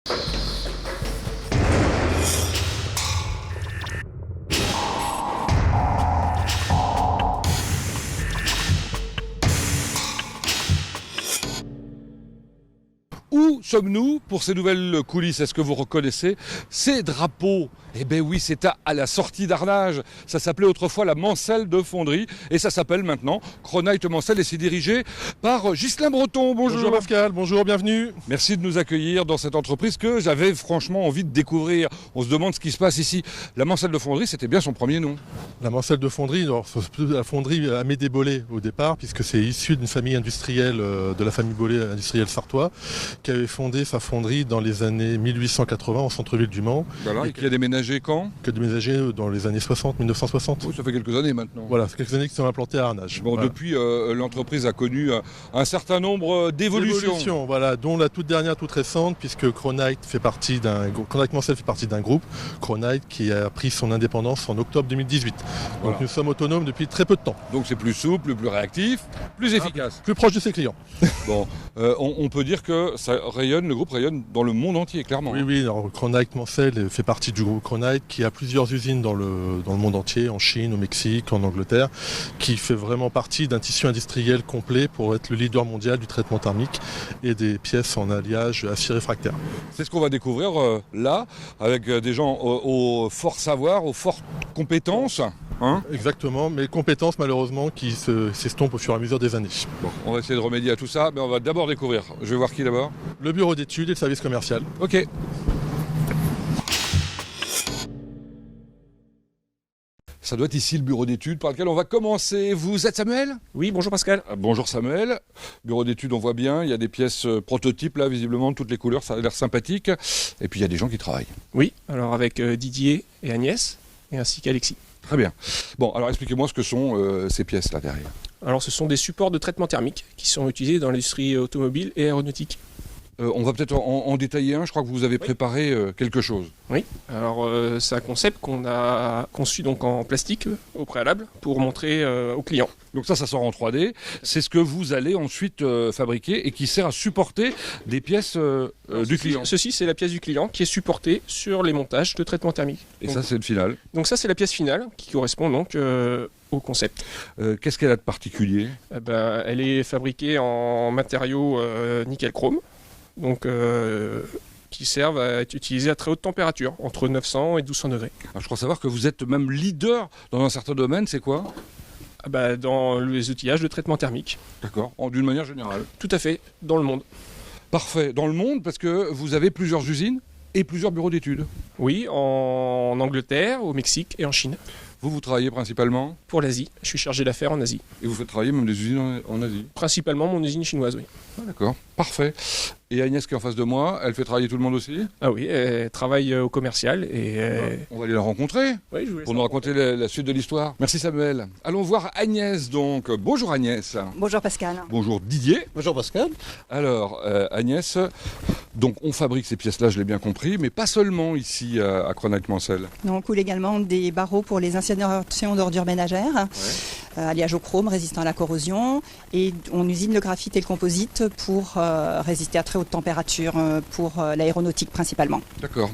Où sommes-nous pour ces nouvelles coulisses? Est-ce que vous reconnaissez ces drapeaux? Eh bien oui, c'est à la sortie d'Arnage. Ça s'appelait autrefois la Mancelle de Fonderie et ça s'appelle maintenant Kronite Mancelle et c'est dirigé par Ghislain Breton. Bonjour. Bonjour Pascal, bonjour, bienvenue. Merci de nous accueillir dans cette entreprise que j'avais franchement envie de découvrir. On se demande ce qui se passe ici. La Mancelle de Fonderie, c'était bien son premier nom. La Mancelle de Fonderie, alors, la fonderie Amédée Bollé au départ, puisque c'est issu d'une famille industrielle, de la famille Bollé, industrielle sartois, qui avait fondé sa fonderie dans les années 1880 en centre-ville du Mans. Voilà, et qui a déménagé quand? Qui a déménagé dans les années 60, 1960. Oui, ça fait quelques années maintenant. Voilà, ça fait quelques années qu'ils sont implantés à Arnage. Bon, voilà. depuis, l'entreprise a connu un certain nombre d'évolutions. Voilà, dont la toute dernière, toute récente, puisque Kronite Mancelle fait partie d'un groupe, Kronite, qui a pris son indépendance en octobre 2018. Voilà. Donc nous sommes autonomes depuis très peu de temps. Donc c'est plus souple, plus réactif, plus efficace. Plus proche de ses clients. Bon, on peut dire que le groupe rayonne dans le monde entier, clairement. Oui, alors Kronite Mancelle fait partie du groupe Kronite qui a plusieurs usines dans le monde entier, en Chine, au Mexique, en Angleterre, qui fait vraiment partie d'un tissu industriel complet pour être le leader mondial du traitement thermique et des pièces en alliage acier réfractaire. C'est ce qu'on va découvrir là, avec des gens au fort savoir, aux fortes compétences. Hein. Exactement, mais compétences malheureusement qui s'estompent au fur et à mesure des années. Bon, on va essayer de remédier à tout ça, mais on va d'abord découvrir. Je vais voir qui d'abord. Le bureau d'études et le service commercial. Ok. Ça doit être ici le bureau d'études par lequel on va commencer. Vous êtes Samuel? Oui, bonjour Pascal. Bonjour Samuel. Bureau d'études, on voit bien. Il y a des pièces prototypes là, visiblement, toutes les couleurs, ça a l'air sympathique. Et puis il y a des gens qui travaillent. Oui, alors avec Didier et Agnès, et ainsi qu'Alexis. Très bien. Bon, alors expliquez-moi ce que sont ces pièces là derrière. Alors ce sont des supports de traitement thermique qui sont utilisés dans l'industrie automobile et aéronautique. On va peut-être en détailler un. Je crois que vous avez préparé quelque chose. Oui, alors c'est un concept qu'on a conçu donc en plastique au préalable pour montrer aux clients. Donc ça sort en 3D. C'est ce que vous allez ensuite fabriquer et qui sert à supporter des pièces du client. Ceci, c'est la pièce du client qui est supportée sur les montages de traitement thermique. Et donc, ça, c'est le final. Donc ça, c'est la pièce finale qui correspond donc au concept. Qu'est-ce qu'elle a de particulier? Elle est fabriquée en matériaux nickel-chrome. Donc, qui servent à être utilisés à très haute température, entre 900 et 1200 degrés. Alors, je crois savoir que vous êtes même leader dans un certain domaine, c'est quoi? Dans les outillages de traitement thermique. D'accord, d'une manière générale. Tout à fait, dans le monde. Parfait, dans le monde, parce que vous avez plusieurs usines et plusieurs bureaux d'études. Oui, en Angleterre, au Mexique et en Chine. Vous travaillez principalement? Pour l'Asie, je suis chargé d'affaires en Asie. Et vous faites travailler même des usines en Asie? Principalement mon usine chinoise, oui. Ah, d'accord, parfait. Et Agnès qui est en face de moi, elle fait travailler tout le monde aussi? Ah oui, elle travaille au commercial et... On va aller la rencontrer pour nous raconter la suite de l'histoire. Merci Samuel. Allons voir Agnès donc. Bonjour Agnès. Bonjour Pascal. Bonjour Didier. Bonjour Pascal. Alors Agnès, donc on fabrique ces pièces-là, je l'ai bien compris, mais pas seulement ici à Kronite Mancelle. On coule également des barreaux pour les incinérations d'ordures ménagères, alliage au chrome résistant à la corrosion, et on usine le graphite et le composite pour résister à très haute température pour l'aéronautique principalement. D'accord.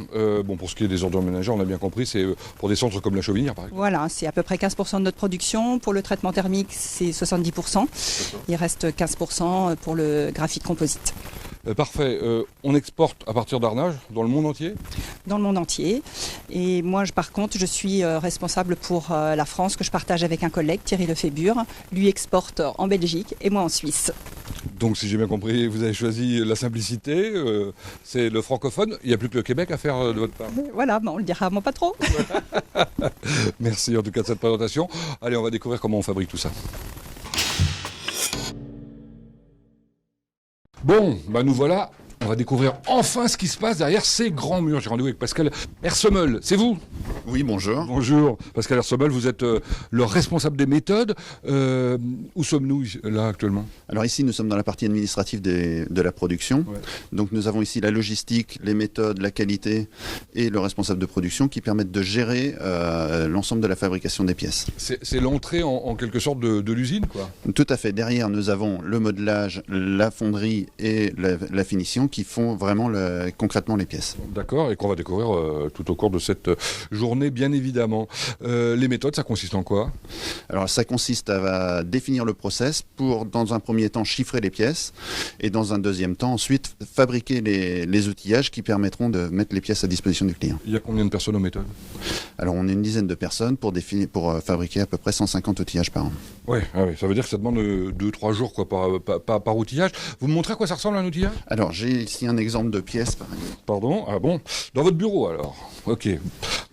Pour ce qui est des ordures ménagères, on a bien compris, c'est pour des centres comme la Chauvinière par exemple. Voilà, c'est à peu près 15% de notre production. Pour le traitement thermique, c'est 70%. Il reste 15% pour le graphite composite. Parfait. On exporte à partir d'Arnage dans le monde entier? Dans le monde entier. Et moi, par contre, je suis responsable pour la France, que je partage avec un collègue, Thierry Lefébure. Lui exporte en Belgique et moi en Suisse. Donc, si j'ai bien compris, vous avez choisi la simplicité, c'est le francophone. Il n'y a plus que le Québec à faire de votre part. Voilà, on le dira pas trop. Merci en tout cas de cette présentation. Allez, on va découvrir comment on fabrique tout ça. Bon, nous voilà. On va découvrir enfin ce qui se passe derrière ces grands murs. J'ai rendez-vous avec Pascal Hersemel. C'est vous? Oui, bonjour. Bonjour, Pascal Hersobel, vous êtes le responsable des méthodes. Où sommes-nous là actuellement? Alors ici, nous sommes dans la partie administrative de la production. Ouais. Donc nous avons ici la logistique, les méthodes, la qualité et le responsable de production qui permettent de gérer l'ensemble de la fabrication des pièces. C'est l'entrée en quelque sorte de l'usine, quoi. Tout à fait. Derrière, nous avons le modelage, la fonderie et la finition qui font vraiment concrètement les pièces. D'accord, et qu'on va découvrir tout au cours de cette journée, bien évidemment. Les méthodes, ça consiste en quoi? Alors ça consiste à définir le process pour, dans un premier temps, chiffrer les pièces et dans un deuxième temps, ensuite, fabriquer les outillages qui permettront de mettre les pièces à disposition du client. Il y a combien de personnes aux méthodes? Alors on est une dizaine de personnes pour fabriquer à peu près 150 outillages par an. Ouais, ça veut dire que ça demande 2-3 jours quoi, par outillage. Vous me montrez à quoi ça ressemble un outillage? Alors j'ai ici un exemple de pièce par exemple. Pardon? Ah bon? Dans votre bureau alors? Ok.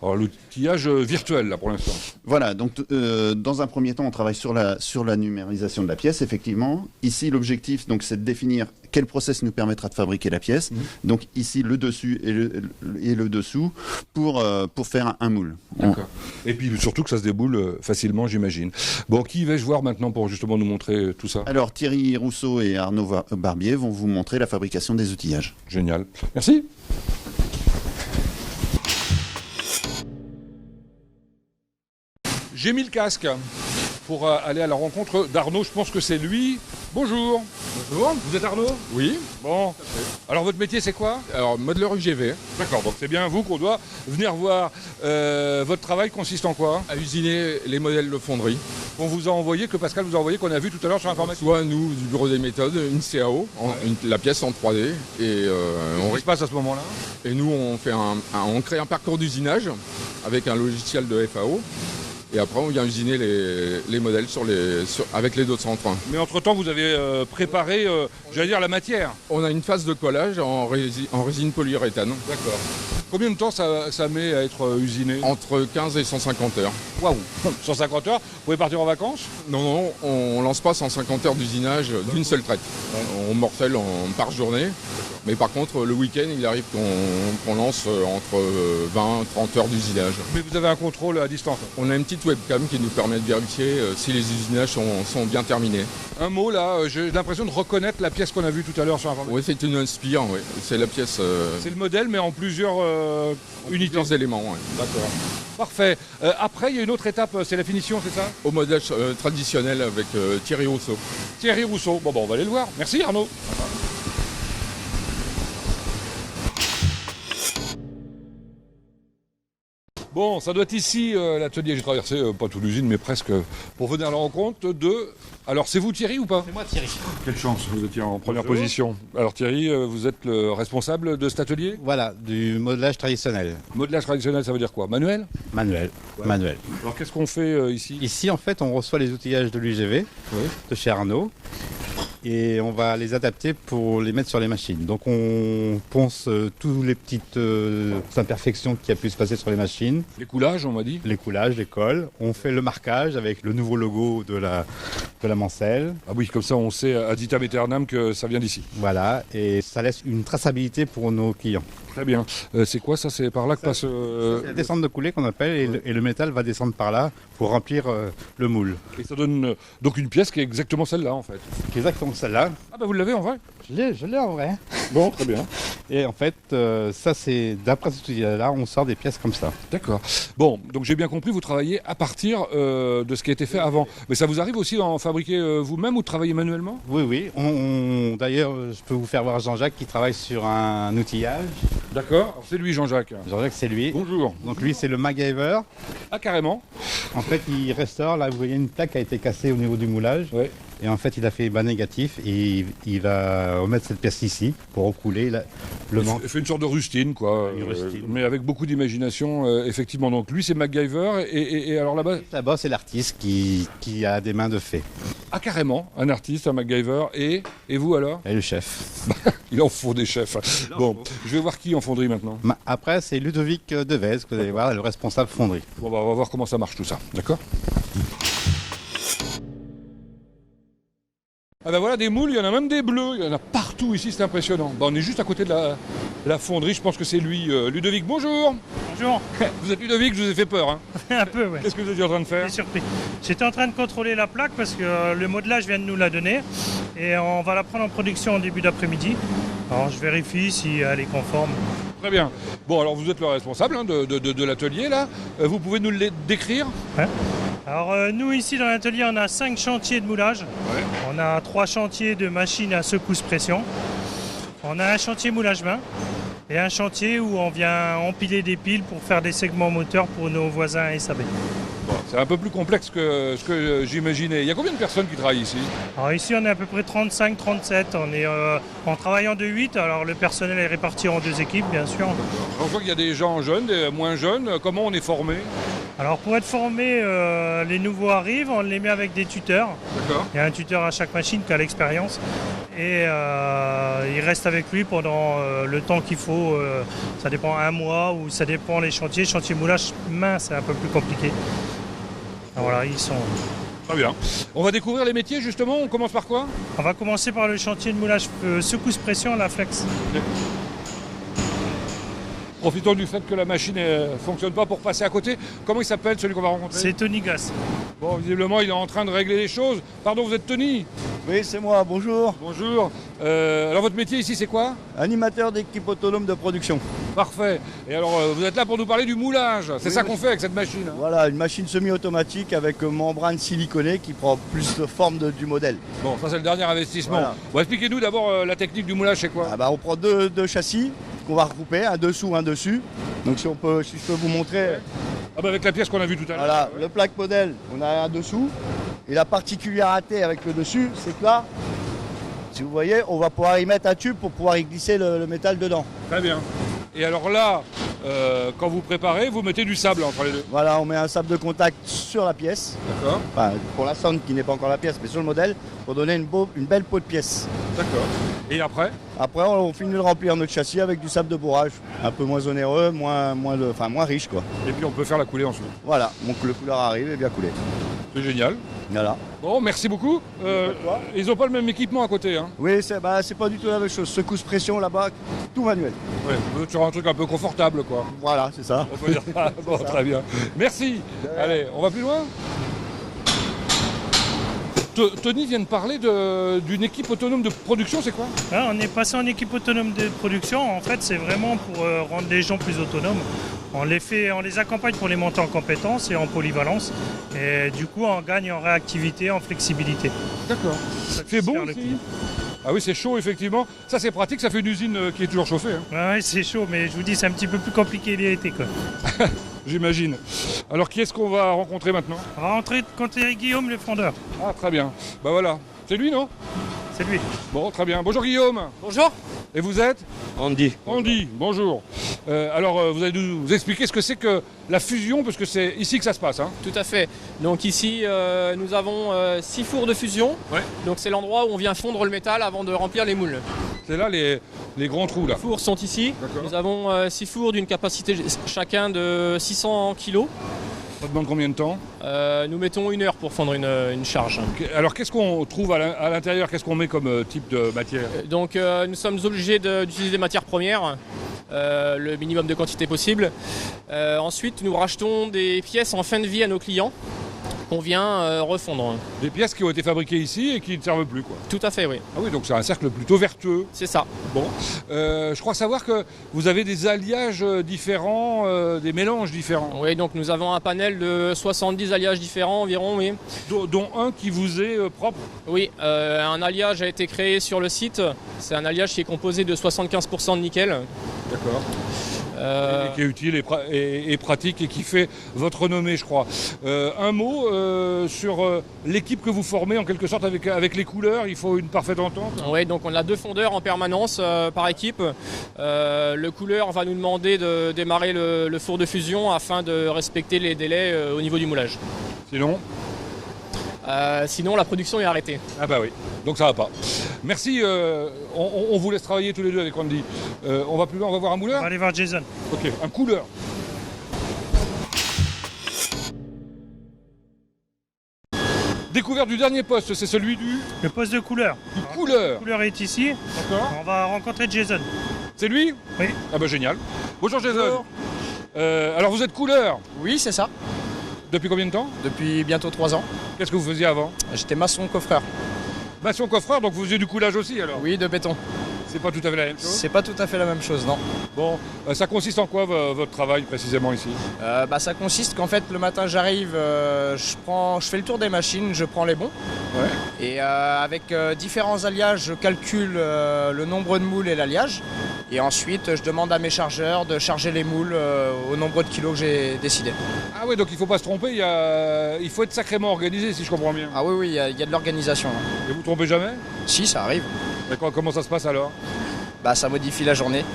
Alors l'outillage virtuel là pour l'instant. Voilà, donc dans un premier temps on travaille sur la numérisation de la pièce effectivement. Ici l'objectif donc c'est de définir quel process nous permettra de fabriquer la pièce. Donc ici le dessus et le dessous pour faire un moule. D'accord. Et puis surtout que ça se déboule facilement j'imagine. Bon, qui vais-je voir maintenant pour justement nous montrer tout ça? Alors Thierry Rousseau et Arnaud Barbier vont vous montrer la fabrication des outillages. Génial. Merci. J'ai mis le casque pour aller à la rencontre d'Arnaud. Je pense que c'est lui. Bonjour. Bonjour. Vous êtes Arnaud? Oui. Bon. Alors votre métier c'est quoi? Alors, modeleur UGV. D'accord, donc c'est bien vous qu'on doit venir voir. Votre travail consiste en quoi? À usiner les modèles de fonderie. On vous a envoyé, que Pascal vous a envoyé, qu'on a vu tout à l'heure sur l'informatique. Soit nous, du bureau des méthodes, une CAO, la pièce en 3D. Et, Qu'est-ce qui se passe à ce moment-là? et nous, on crée un parcours d'usinage avec un logiciel de FAO. Et après, on vient usiner les modèles avec les 230. Mais entre-temps, vous avez préparé, j'allais dire, la matière. On a une phase de collage en résine polyuréthane. D'accord. Combien de temps ça met à être usiné? Entre 15 et 150 heures. Waouh 150 heures, vous pouvez partir en vacances? Non, on lance pas 150 heures d'usinage d'une seule traite. On morcelle par journée. Mais par contre, le week-end, il arrive qu'on lance entre 20 et 30 heures d'usinage. Mais vous avez un contrôle à distance? On a une petite webcam qui nous permet de vérifier si les usinages sont bien terminés. Un mot là, j'ai l'impression de reconnaître la pièce qu'on a vue tout à l'heure sur l'informatique. Oui, c'est une Inspire, oui. C'est la pièce... C'est le modèle, mais en plusieurs unités. Plusieurs éléments, oui. D'accord. Parfait. Après, il y a une autre étape, c'est la finition, c'est ça? Au modelage traditionnel avec Thierry Rousseau. Thierry Rousseau. Bon, on va aller le voir. Merci Arnaud. Bon, ça doit être ici l'atelier. J'ai traversé pas toute l'usine, mais presque pour venir à la rencontre de... Alors, c'est vous Thierry ou pas? C'est moi Thierry. Quelle chance, vous étiez en première position. Alors Thierry, vous êtes le responsable de cet atelier? Voilà, du modelage traditionnel. Modelage traditionnel, ça veut dire quoi? Manuel? Manuel. Manuel. Alors qu'est-ce qu'on fait ici? Ici, en fait, on reçoit les outillages de l'UGV, de chez Arnaud, et on va les adapter pour les mettre sur les machines. Donc on ponce toutes les petites imperfections qui a pu se passer sur les machines. Les coulages, on m'a dit? Les coulages, les cols. On fait le marquage avec le nouveau logo de la Mancel. Ah oui, comme ça on sait ad vitam aeternam que ça vient d'ici. Voilà, et ça laisse une traçabilité pour nos clients. Très bien. C'est quoi ça? C'est par là que passe... C'est la descente de coulée qu'on appelle, et le métal va descendre par là pour remplir le moule. Et ça donne donc une pièce qui est exactement celle-là en fait. C'est exactement celle-là. Ah bah vous l'avez en vrai? Je l'ai en vrai. Bon, très bien. Et en fait, ça c'est d'après cet outil-là, on sort des pièces comme ça. D'accord. Bon, donc j'ai bien compris, vous travaillez à partir de ce qui a été fait avant. Mais ça vous arrive aussi d'en fabriquer vous-même ou de travailler manuellement? Oui. D'ailleurs, je peux vous faire voir Jean-Jacques qui travaille sur un outillage. D'accord. C'est lui Jean-Jacques. Jean-Jacques, c'est lui. Bonjour. Donc lui, c'est le MacGyver. Ah carrément? En fait, il restaure. Là, vous voyez une plaque qui a été cassée au niveau du moulage. Ouais. Et en fait, il a fait bas négatif et il va remettre cette pièce ici pour recouler le manque. Il fait une sorte de rustine, quoi. Une rustine. Mais avec beaucoup d'imagination, effectivement. Donc lui, c'est MacGyver. Et alors là-bas... Là-bas, c'est l'artiste qui a des mains de fée. Ah carrément, un artiste, un MacGyver. Et vous alors? Et le chef. Il en faut des chefs. Bon, je vais voir qui en fonderie maintenant. Après, c'est Ludovic Devez, que vous allez voir, le responsable fonderie. Bon, on va voir comment ça marche tout ça. D'accord? Ah ben voilà, des moules, il y en a même des bleus, il y en a partout ici, c'est impressionnant. Ben, on est juste à côté de la fonderie, je pense que c'est lui. Ludovic, bonjour. Bonjour. Vous êtes Ludovic, je vous ai fait peur. Hein. Un peu, ouais. Qu'est-ce que vous étiez en train de faire? J'ai surpris. J'étais en train de contrôler la plaque parce que le modelage vient de nous la donner et on va la prendre en production en début d'après-midi. Alors je vérifie si elle est conforme. Très bien. Bon, alors vous êtes le responsable hein, de l'atelier là. Vous pouvez nous le décrire? Ouais. Alors nous ici dans l'atelier on a 5 chantiers de moulage. Ouais. On a 3 chantiers de machines à secousse pression. On a un chantier moulage main et un chantier où on vient empiler des piles pour faire des segments moteurs pour nos voisins SAB. Bon, c'est un peu plus complexe que ce que j'imaginais. Il y a combien de personnes qui travaillent ici? Alors ici on est à peu près 35-37, on travaille en 2-8, alors le personnel est réparti en 2 équipes bien sûr. On voit qu'il y a des gens jeunes, des moins jeunes. Comment on est formé? Alors pour être formé, les nouveaux arrivent, on les met avec des tuteurs. D'accord. Il y a un tuteur à chaque machine qui a l'expérience et il reste avec lui pendant le temps qu'il faut. Ça dépend 1 mois ou ça dépend les chantiers. Chantier moulage main c'est un peu plus compliqué. Alors voilà, ils sont... Très bien. On va découvrir les métiers justement. On commence par quoi? On va commencer par le chantier de moulage secousse pression, la flex. Profitons du fait que la machine ne fonctionne pas pour passer à côté. Comment il s'appelle celui qu'on va rencontrer? C'est Tony Gas. Bon, visiblement il est en train de régler les choses. Pardon, vous êtes Tony? Oui, c'est moi, bonjour. Bonjour. Alors votre métier ici c'est quoi? Animateur d'équipe autonome de production. Parfait. Et alors vous êtes là pour nous parler du moulage. C'est ça qu'on fait avec cette machine. Hein. Voilà, une machine semi-automatique avec membrane siliconée qui prend plus de forme du modèle. Bon, ça c'est le dernier investissement. Voilà. Bon, expliquez-nous d'abord la technique du moulage, c'est quoi? On prend deux châssis qu'on va regrouper, un dessous, un dessus. Donc si je peux vous montrer. Avec la pièce qu'on a vue tout à l'heure. Voilà, le plaque modèle, on a un dessous. Et la particularité avec le dessus, c'est que là, si vous voyez, on va pouvoir y mettre un tube pour pouvoir y glisser le métal dedans. Très bien. Et alors là, quand vous préparez, vous mettez du sable entre les deux. Voilà, on met un sable de contact sur la pièce. D'accord. Enfin, pour la sonde qui n'est pas encore la pièce, mais sur le modèle, pour donner une belle peau de pièce. D'accord. Et après? Après, on finit de remplir notre châssis avec du sable de bourrage. Un peu moins onéreux, moins riche, quoi. Et puis on peut faire la coulée ensuite. Voilà, donc le couleur arrive et bien coulé. C'est génial. Voilà. Bon, merci beaucoup. Ils n'ont pas le même équipement à côté. Hein. Oui, c'est pas du tout la même chose. Secousse pression là-bas, tout manuel. Ouais, on veut sur un truc un peu confortable, quoi. Voilà, c'est ça. On peut dire ça. Bon, très bien. Merci. Allez, on va plus loin. Tony vient de parler d'une équipe autonome de production, c'est quoi? On est passé en équipe autonome de production. En fait, c'est vraiment pour rendre les gens plus autonomes. On les accompagne pour les monter en compétences et en polyvalence. Et du coup, on gagne en réactivité, en flexibilité. D'accord. C'est bon ici? Ah oui, c'est chaud, effectivement. Ça, c'est pratique, ça fait une usine qui est toujours chauffée. Hein. Oui, c'est chaud, mais je vous dis, c'est un petit peu plus compliqué l'été, quoi. J'imagine. Alors, qui est-ce qu'on va rencontrer maintenant? On va rencontrer Guillaume, le fondeur. Ah, très bien. Bah voilà. C'est lui, non? C'est lui. Bon, très bien. Bonjour, Guillaume. Bonjour. Et vous êtes? Andy. Andy, bonjour. Alors, vous allez nous expliquer ce que c'est que la fusion, parce que c'est ici que ça se passe. Hein. Tout à fait. Donc ici, nous avons 6 fours de fusion. Ouais. Donc c'est l'endroit où on vient fondre le métal avant de remplir les moules. C'est là les grands trous, là. Les fours sont ici. D'accord. Nous avons 6 fours d'une capacité chacun de 600 kg. Ça demande combien de temps? Nous mettons 1 heure pour fondre une charge. Alors, qu'est-ce qu'on trouve à l'intérieur? Qu'est-ce qu'on met comme type de matière? Donc nous sommes obligés d'utiliser des matières premières. Le minimum de quantité possible. Ensuite, nous rachetons des pièces en fin de vie à nos clients qu'on vient refondre. Des pièces qui ont été fabriquées ici et qui ne servent plus, quoi. Tout à fait, oui. Ah oui, donc c'est un cercle plutôt vertueux. C'est ça. Bon. Je crois savoir que vous avez des alliages différents, des mélanges différents. Oui, donc nous avons un panel de 70 alliages différents environ, oui. Dont un qui vous est propre. Oui, un alliage a été créé sur le site. C'est un alliage qui est composé de 75% de nickel. D'accord. Et qui est utile et pratique et qui fait votre renommée, je crois. Un mot sur l'équipe que vous formez en quelque sorte avec les couleurs, il faut une parfaite entente. Oui, donc on a 2 fondeurs en permanence par équipe. Le couleur va nous demander de démarrer le four de fusion afin de respecter les délais au niveau du moulage. Sinon, la production est arrêtée. Ah bah oui, donc ça va pas. Merci, on vous laisse travailler tous les deux avec Andy. On va plus loin, on va voir un mouleur? On va aller voir Jason. Ok, un couleur. Découverte du dernier poste, c'est celui Le poste de couleur. couleur. Le couleur est ici. D'accord. On va rencontrer Jason. C'est lui? Oui. Ah bah génial. Bonjour Jason. Bonjour. Alors vous êtes couleur. Oui, c'est ça. Depuis combien de temps? Depuis bientôt 3 ans. Qu'est-ce que vous faisiez avant? J'étais maçon coffreur. Maçon coffreur, donc vous faisiez du coulage aussi alors? Oui, de béton. C'est pas tout à fait la même chose? C'est pas tout à fait la même chose, non. Bon, ça consiste en quoi votre travail précisément ici? Ça consiste qu'en fait le matin j'arrive, je fais le tour des machines, je prends les bons. Ouais. Et avec différents alliages, je calcule le nombre de moules et l'alliage. Et ensuite je demande à mes chargeurs de charger les moules au nombre de kilos que j'ai décidé. Ah oui, donc il faut pas se tromper, il faut être sacrément organisé si je comprends bien. Ah oui, il y a de l'organisation. Et vous trompez jamais? Si, ça arrive. D'accord, comment ça se passe alors? Ça modifie la journée.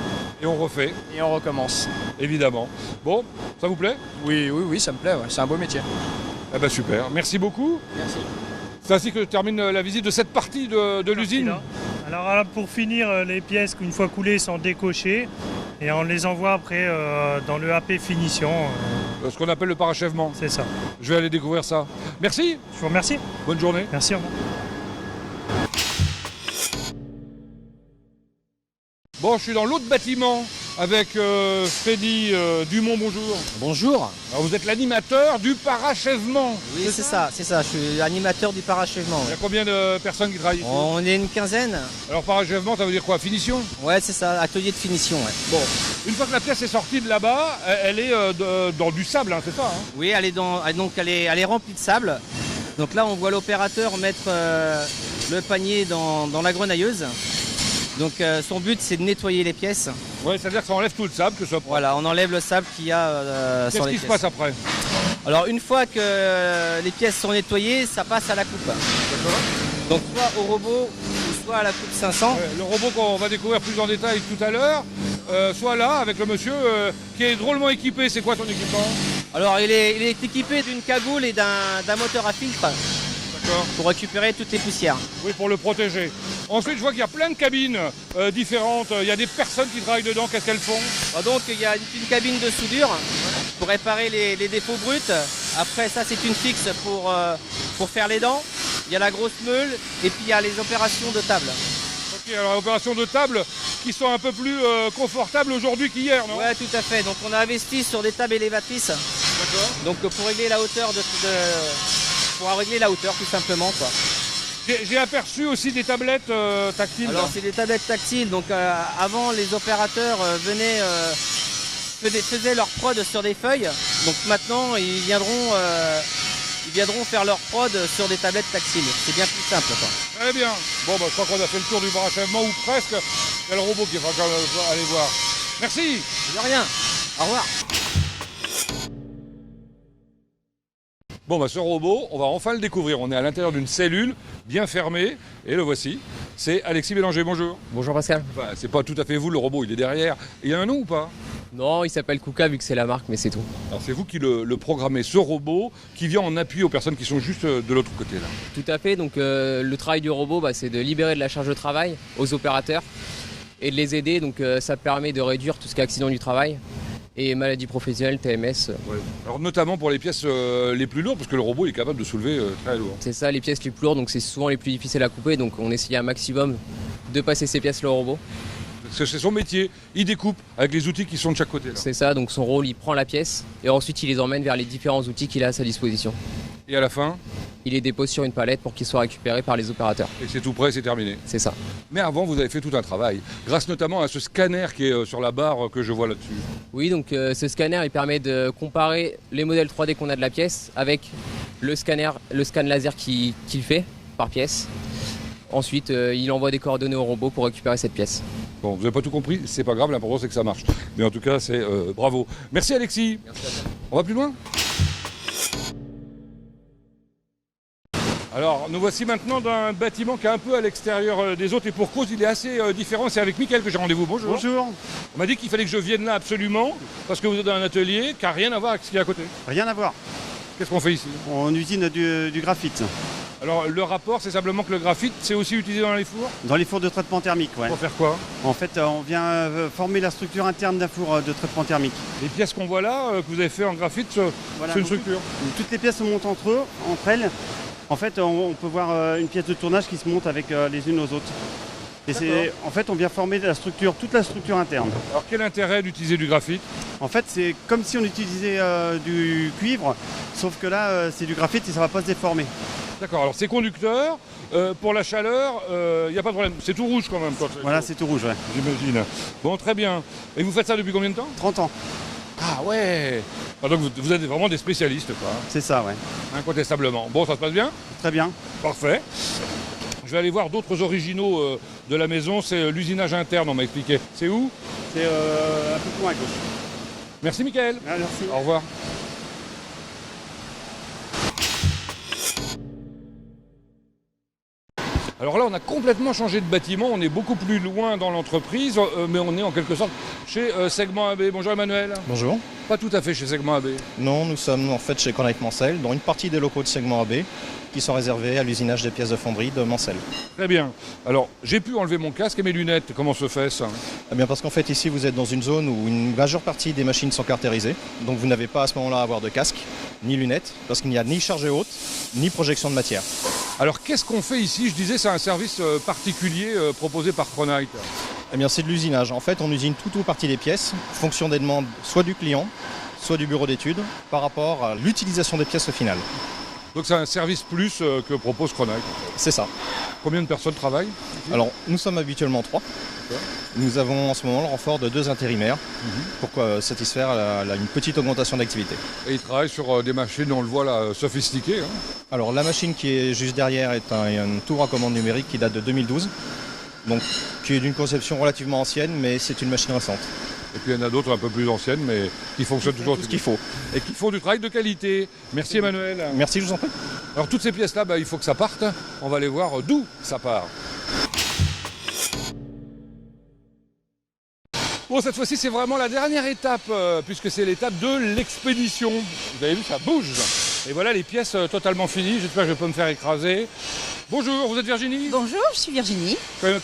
Et on refait? Et on recommence. Évidemment. Bon, ça vous plaît? Oui, ça me plaît, ouais. C'est un beau métier. Eh ben super, merci beaucoup. Merci. C'est ainsi que je termine la visite de cette partie de l'usine. Alors pour finir, les pièces une fois coulées sont décochées et on les envoie après dans le AP finition. Ce qu'on appelle le parachèvement. C'est ça. Je vais aller découvrir ça. Merci. Je vous remercie. Bonne journée. Merci, au revoir. Bon, je suis dans l'autre bâtiment avec Freddy Dumont, bonjour. Bonjour. Alors vous êtes l'animateur du parachèvement. Oui, c'est ça. Je suis animateur du parachèvement. Il y a combien de personnes qui travaillent ici? On est une quinzaine. Alors parachèvement, ça veut dire quoi? Finition? Ouais, c'est ça, atelier de finition. Ouais. Bon, une fois que la pièce est sortie de là-bas, elle est dans du sable, hein, c'est ça hein? Oui, elle est remplie de sable. Donc là, on voit l'opérateur mettre le panier dans la grenailleuse. Donc son but, c'est de nettoyer les pièces. Oui, c'est-à-dire que ça enlève tout le sable, que ce soit propre. Voilà, on enlève le sable qu'il y a sur les pièces. Qu'est-ce qui se passe après? Alors une fois que les pièces sont nettoyées, ça passe à la coupe. D'accord. Donc soit au robot, ou soit à la coupe 500. Ouais, le robot qu'on va découvrir plus en détail tout à l'heure, soit là avec le monsieur qui est drôlement équipé. C'est quoi ton équipement? Alors il est équipé d'une cagoule et d'un moteur à filtre. D'accord. Pour récupérer toutes les poussières. Oui, pour le protéger. Ensuite, je vois qu'il y a plein de cabines différentes. Il y a des personnes qui travaillent dedans. Qu'est-ce qu'elles font? Donc il y a une cabine de soudure pour réparer les défauts bruts. Après ça, c'est une fixe pour faire les dents. Il y a la grosse meule et puis il y a les opérations de table. Ok, alors les opérations de table qui sont un peu plus confortables aujourd'hui qu'hier, non? Ouais, tout à fait. Donc on a investi sur des tables élévatrices. D'accord. Donc pour régler la hauteur pour régler la hauteur tout simplement quoi. J'ai aperçu aussi des tablettes tactiles. Alors c'est des tablettes tactiles, donc avant les opérateurs faisaient leur prod sur des feuilles, donc maintenant ils viendront faire leur prod sur des tablettes tactiles. C'est bien plus simple quoi. Très bien. Bon je crois qu'on a fait le tour du parachèvement ou presque. Il y a le robot qu'il va quand même aller voir. Merci. De rien. Au revoir. Bon, ce robot, on va enfin le découvrir. On est à l'intérieur d'une cellule bien fermée, et le voici. C'est Alexis Bélanger, bonjour. Bonjour Pascal. Enfin, c'est pas tout à fait vous, le robot, il est derrière. Il y a un nom ou pas? Non, il s'appelle Kuka vu que c'est la marque, mais c'est tout. Alors c'est vous qui le programmez, ce robot, qui vient en appui aux personnes qui sont juste de l'autre côté là. Tout à fait, donc le travail du robot, c'est de libérer de la charge de travail aux opérateurs et de les aider, donc ça permet de réduire tout ce qui est accident du travail. Et maladies professionnelles, TMS. Ouais. Alors notamment pour les pièces les plus lourdes, parce que le robot est capable de soulever très lourd. C'est ça, les pièces les plus lourdes, donc c'est souvent les plus difficiles à couper, donc on essaye un maximum de passer ces pièces-là au robot. C'est son métier, il découpe avec les outils qui sont de chaque côté. C'est ça, donc son rôle, il prend la pièce et ensuite il les emmène vers les différents outils qu'il a à sa disposition. Et à la fin, il les dépose sur une palette pour qu'ils soient récupérés par les opérateurs. Et c'est tout prêt, c'est terminé. C'est ça. Mais avant, vous avez fait tout un travail, grâce notamment à ce scanner qui est sur la barre que je vois là-dessus. Oui, donc ce scanner, il permet de comparer les modèles 3D qu'on a de la pièce avec le scan laser qu'il fait par pièce. Ensuite, il envoie des coordonnées au robot pour récupérer cette pièce. Bon, vous n'avez pas tout compris, c'est pas grave, l'important c'est que ça marche. Mais en tout cas, c'est bravo. Merci Alexis. Merci à toi. On va plus loin? Alors, nous voici maintenant dans un bâtiment qui est un peu à l'extérieur des autres et pour cause, il est assez différent. C'est avec Mickaël que j'ai rendez-vous. Bonjour. Bonjour. On m'a dit qu'il fallait que je vienne là absolument parce que vous êtes dans un atelier qui n'a rien à voir avec ce qu'il y a à côté. Rien à voir. Qu'est-ce qu'on fait ici? On usine du graphite. Alors, le rapport, c'est simplement que le graphite, c'est aussi utilisé dans les fours? Dans les fours de traitement thermique, ouais. Pour faire quoi? En fait, on vient former la structure interne d'un four de traitement thermique. Les pièces qu'on voit là, que vous avez fait en graphite, Voilà, c'est une structure? Toutes les pièces se montent entre elles. En fait, on peut voir une pièce de tournage qui se monte avec les unes aux autres. Et en fait, on vient former toute la structure interne. Alors quel intérêt d'utiliser du graphite? En fait, c'est comme si on utilisait du cuivre, sauf que là, c'est du graphite et ça ne va pas se déformer. D'accord, alors c'est conducteur, pour la chaleur, il n'y a pas de problème. C'est tout rouge quand même. Voilà, c'est tout rouge, ouais. J'imagine. Bon, très bien. Et vous faites ça depuis combien de temps? 30 ans. Ah ouais. Ah, donc vous êtes vraiment des spécialistes, quoi. C'est ça, ouais. Incontestablement. Bon, ça se passe bien? Très bien. Parfait. Je vais aller voir d'autres originaux de la maison. C'est l'usinage interne, on m'a expliqué. C'est où? C'est un peu plus loin à gauche. Merci, Mickaël. Ah, merci. Au revoir. Alors là, on a complètement changé de bâtiment, on est beaucoup plus loin dans l'entreprise, mais on est en quelque sorte chez Segment AB. Bonjour Emmanuel. Bonjour. Pas tout à fait chez Segment AB. Non, nous sommes en fait chez Chronite Mancel, dans une partie des locaux de Segment AB qui sont réservés à l'usinage des pièces de fonderie de Mancel. Très bien. Alors, j'ai pu enlever mon casque et mes lunettes. Comment se fait ça? Eh bien parce qu'en fait ici vous êtes dans une zone où une majeure partie des machines sont caractérisées, donc vous n'avez pas à ce moment-là à avoir de casque, ni lunettes, parce qu'il n'y a ni charge haute, ni projection de matière. Alors qu'est-ce qu'on fait ici? Je disais c'est un service particulier proposé par Chronite. Eh bien c'est de l'usinage. En fait on usine tout ou partie des pièces, fonction des demandes soit du client, soit du bureau d'études, par rapport à l'utilisation des pièces au final. Donc c'est un service plus que propose Chronite. C'est ça. Combien de personnes travaillent ici? Alors nous sommes habituellement 3. Nous avons en ce moment le renfort de 2 intérimaires pour satisfaire une petite augmentation d'activité. Et ils travaillent sur des machines, on le voit là, sophistiquées. Alors la machine qui est juste derrière est un tour à commande numérique qui date de 2012, donc qui est d'une conception relativement ancienne, mais c'est une machine récente. Et puis il y en a d'autres un peu plus anciennes, mais qui fonctionnent toujours tout ce qu'il faut. Et qui font du travail de qualité. Merci Emmanuel. Merci, je vous en prie. Alors toutes ces pièces-là, il faut que ça parte. On va aller voir d'où ça part. Bon, cette fois-ci, c'est vraiment la dernière étape, puisque c'est l'étape de l'expédition. Vous avez vu, ça bouge. Et voilà les pièces totalement finies. J'espère que je vais pas me faire écraser. Bonjour, vous êtes Virginie? Bonjour, je suis Virginie.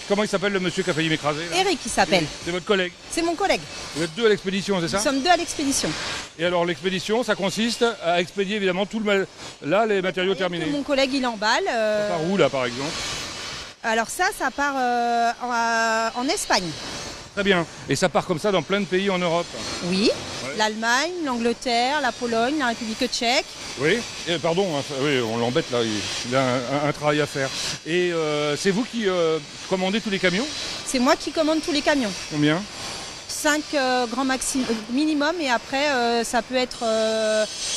Comment il s'appelle le monsieur qui a failli m'écraser? Eric, il s'appelle. C'est votre collègue? C'est mon collègue. Vous êtes 2 à l'expédition, c'est ça? Nous sommes 2 à l'expédition. Et alors l'expédition, ça consiste à expédier évidemment tout les matériaux terminés. Mon collègue, il emballe. Ça part où là par exemple? Alors ça part en Espagne. Très bien. Et ça part comme ça dans plein de pays en Europe? Oui. Ouais. L'Allemagne, l'Angleterre, la Pologne, la République tchèque. Oui. Et pardon, oui, on l'embête là, il a un travail à faire. Et c'est vous qui commandez tous les camions? C'est moi qui commande tous les camions. Combien? 5 grands minimum, et après ça peut être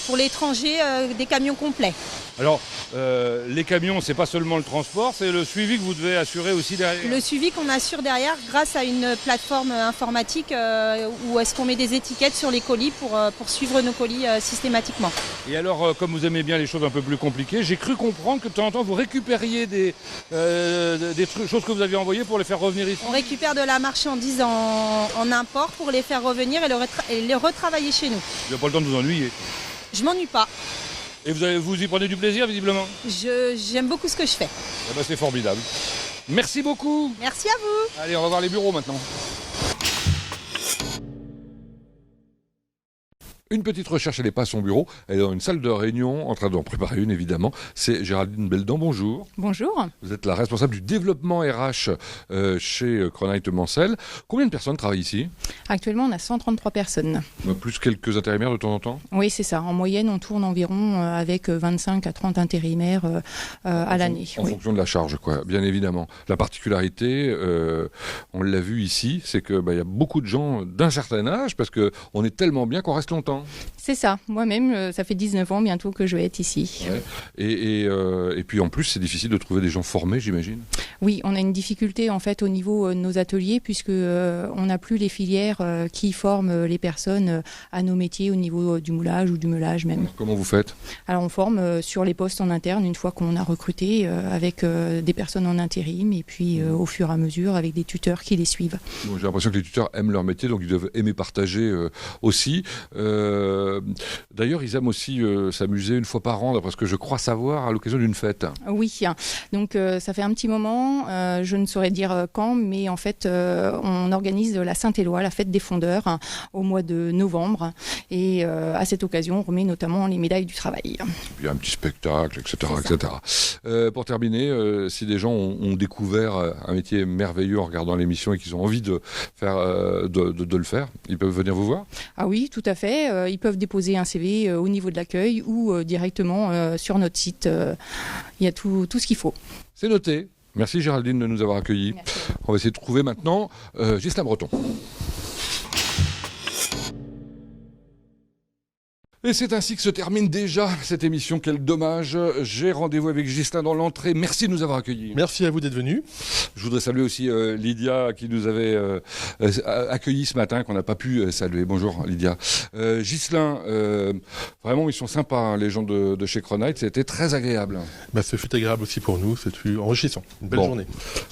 pour l'étranger des camions complets. Alors, les camions, c'est pas seulement le transport, c'est le suivi que vous devez assurer aussi derrière. Le suivi qu'on assure derrière grâce à une plateforme informatique où est-ce qu'on met des étiquettes sur les colis pour suivre nos colis systématiquement. Et alors, comme vous aimez bien les choses un peu plus compliquées, j'ai cru comprendre que de temps en temps vous récupériez des choses que vous aviez envoyées pour les faire revenir ici. On récupère de la marchandise en import pour les faire revenir et les retravailler chez nous. Vous n'avez pas le temps de vous ennuyer? Je m'ennuie pas. Et vous y prenez du plaisir, visiblement? J'aime beaucoup ce que je fais. Eh ben, c'est formidable. Merci beaucoup. Merci à vous. Allez, on va voir les bureaux maintenant. Une petite recherche, elle n'est pas à son bureau, elle est dans une salle de réunion, en train d'en préparer une évidemment. C'est Géraldine Beldan, bonjour. Bonjour. Vous êtes la responsable du développement RH chez Chronite Mancel. Combien de personnes travaillent ici? Actuellement, on a 133 personnes. Plus quelques intérimaires de temps en temps? Oui, c'est ça. En moyenne, on tourne environ avec 25 à 30 intérimaires à l'année. En fonction de la charge, quoi, bien évidemment. La particularité, on l'a vu ici, c'est qu'il y a beaucoup de gens d'un certain âge, parce qu'on est tellement bien qu'on reste longtemps. C'est ça. Moi-même, ça fait 19 ans bientôt que je vais être ici. Ouais. Et puis en plus, c'est difficile de trouver des gens formés, j'imagine. Oui, on a une difficulté en fait au niveau de nos ateliers puisque on n'a plus les filières qui forment les personnes à nos métiers au niveau du moulage ou du meulage même. Alors, comment vous faites? Alors on forme sur les postes en interne une fois qu'on a recruté avec des personnes en intérim et puis au fur et à mesure avec des tuteurs qui les suivent. Bon, j'ai l'impression que les tuteurs aiment leur métier, donc ils doivent aimer partager aussi. D'ailleurs, ils aiment aussi s'amuser une fois par an, d'après ce que je crois savoir, à l'occasion d'une fête. Oui, donc ça fait un petit moment, je ne saurais dire quand, mais en fait, on organise la Saint-Éloi, la fête des fondeurs, au mois de novembre. Et à cette occasion, on remet notamment les médailles du travail. Et puis un petit spectacle, etc. Pour terminer, si des gens ont découvert un métier merveilleux en regardant l'émission et qu'ils ont envie de le faire, ils peuvent venir vous voir ? Ah oui, tout à fait. Ils peuvent déposer un CV au niveau de l'accueil ou directement sur notre site. Il y a tout ce qu'il faut. C'est noté. Merci Géraldine de nous avoir accueillis. On va essayer de trouver maintenant Ghislain Breton. Et c'est ainsi que se termine déjà cette émission. Quel dommage. J'ai rendez-vous avec Ghislain dans l'entrée. Merci de nous avoir accueillis. Merci à vous d'être venus. Je voudrais saluer aussi Lydia qui nous avait accueillis ce matin, qu'on n'a pas pu saluer. Bonjour Lydia. Ghislain, vraiment ils sont sympas, hein, les gens de chez Kronite. C'était très agréable. Ce fut agréable aussi pour nous. C'était enrichissant. Une belle journée.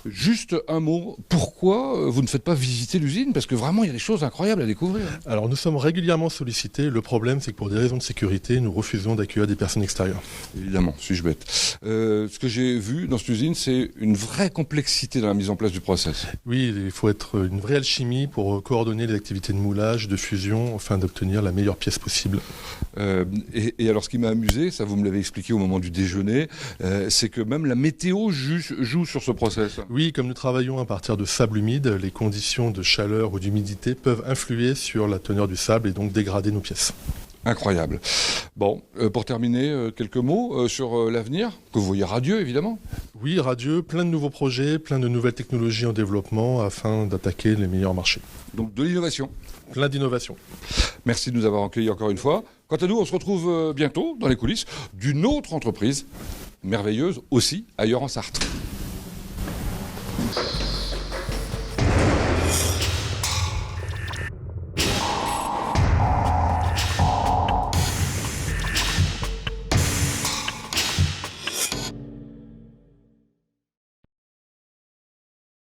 Juste un mot. Pourquoi vous ne faites pas visiter l'usine ? Parce que vraiment il y a des choses incroyables à découvrir. Alors nous sommes régulièrement sollicités. Le problème c'est que pour des raisons de sécurité, nous refusons d'accueillir des personnes extérieures. Évidemment, suis-je bête. Ce que j'ai vu dans cette usine, c'est une vraie complexité dans la mise en place du process. Oui, il faut être une vraie alchimie pour coordonner les activités de moulage, de fusion, afin d'obtenir la meilleure pièce possible. Et alors, ce qui m'a amusé, ça vous me l'avez expliqué au moment du déjeuner, c'est que même la météo joue sur ce process. Oui, comme nous travaillons à partir de sable humide, les conditions de chaleur ou d'humidité peuvent influer sur la teneur du sable et donc dégrader nos pièces. Incroyable. Bon, pour terminer, quelques mots sur l'avenir, que vous voyez radieux évidemment. Oui, radieux, plein de nouveaux projets, plein de nouvelles technologies en développement afin d'attaquer les meilleurs marchés. Donc de l'innovation. Plein d'innovation. Merci de nous avoir accueillis encore une fois. Quant à nous, on se retrouve bientôt dans les coulisses d'une autre entreprise merveilleuse aussi, ailleurs en Sarthe.